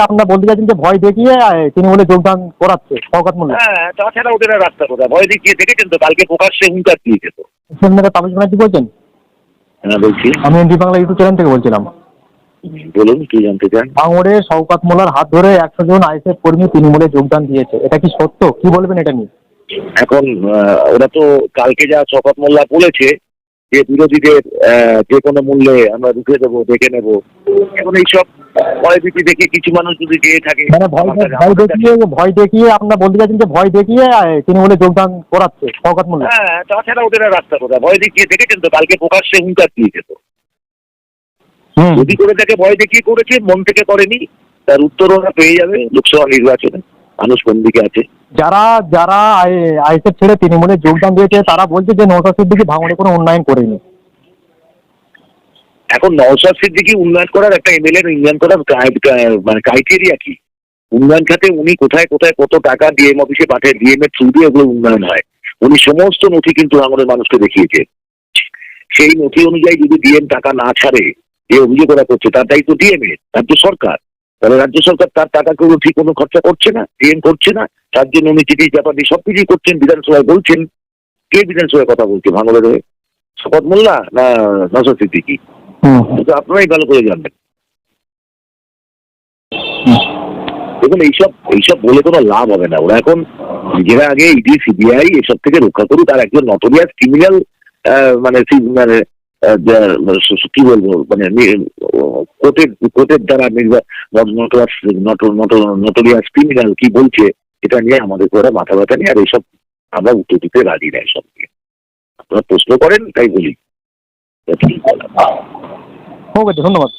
আপনারা বলতে চাইছেন যে ভয় দেখিয়ে তৃণমূলে যোগদান করাচ্ছে শওকত মোল্লা। হ্যাঁ, তাছাড়া ওদের আর রাস্তা কোথায়? ভয় দেখিয়ে দেখেছেন তো, কালকে প্রকাশ্যে হুঙ্কার দিয়েছে তো। তাপস ব্যানার্জি বলছেন? হ্যাঁ বলছি। আমি এনডি বাংলা ইউটিউব চ্যানেল থেকে বলছিলাম। বলুন কি জানতে চান? ভাঙড়ে শওকত মোল্লার হাত ধরে 100 জন আইএসএফ কর্মী তৃণমূলে যোগদান দিয়েছে, এটা কি সত্য? কি বলবেন এটা নিয়ে? এখন ওরা তো কালকে যা শওকত মোল্লা বলেছে যে বিরোধীদের যে কোনো মূল্যে আমরা রুখে দেবো, দেখে নেবো। এখন এইসব ভয়ভীতি দেখে কিছু মানুষ যদি যেয়ে থাকে, মানে ভয় দেখিয়ে আপনারা বলতে চাইছেন যে ভয় দেখিয়ে তৃণমূলে যোগদান করাচ্ছে শওকত মোল্লা। হ্যাঁ, তাছাড়া ওদের আর রাস্তা কোথায়? ভয় দেখিয়ে দেখেছেন তো, কালকে প্রকাশ্যে হুঙ্কার দিয়েছে তো। যদি করে থাকে ভয় দেখিয়ে করেছে, মন থেকে করেনি, তার উত্তর ওরা পেয়ে যাবে লোকসভা নির্বাচনে। মানুষ কোন দিকে আছে। যারা যারা আইএসএফ ছেড়ে তৃণমূলে যোগদান দিয়েছে তারা বলছে যে নওশাদ সিদ্দিকী ভাঙড়ে কোনো উন্নয়ন করেনি। এখন নওশাদ সিদ্দিকী উন্নয়ন করার একটা এমএলএ উন্নয়ন করার মানে ক্রাইটেরিয়া কি? উন্নয়ন খাতে উনি কোথায় কোথায় কত টাকা ডিএম অফিসে পাঠায়, ডিএম এর থ্রু দিয়ে ওগুলো উন্নয়ন হয়। উনি সমস্ত নথি কিন্তু ভাঙড়ের মানুষকে দেখিয়েছে। সেই নথি অনুযায়ী যদি ডিএম টাকা না ছাড়ে, যে অভিযোগ করা করছে তার দায়িত্ব ডিএম এর, রাজ্য সরকার। তাহলে রাজ্য সরকার তার টাকা কেউ ঠিক কোনো খরচা করছে না, ডিএম করছে না, তার জন্য উনি চিঠি চাপাটি সবকিছুই করছেন, বিধানসভায় বলছেন। কে বিধানসভায় কথা বলছে ভাঙড়ের হয়ে? শওকত মোল্লা না নওশাদ সিদ্দিকী? কিন্তু আপনারাই ভালো করে জানবেন। দেখুন, এইসব বলে কোনো লাভ হবে না। ওরা এখন নিজেরা আগে ইডি সিবিআই এসব থেকে রক্ষা করুক। আর একজন নটোরিয়াস ক্রিমিনাল মানে কি বলবো, মানে কোর্টের দ্বারা নটোরিয়াস ক্রিমিনাল কি বলছে এটা নিয়ে আমাদের ওরা মাথা ব্যথা নেই। আর এইসব আমরা উত্তর দিতে রাজি না এসব নিয়ে। আপনারা প্রশ্ন করেন তাই বলি। ঠিক আছে, ধন্যবাদ।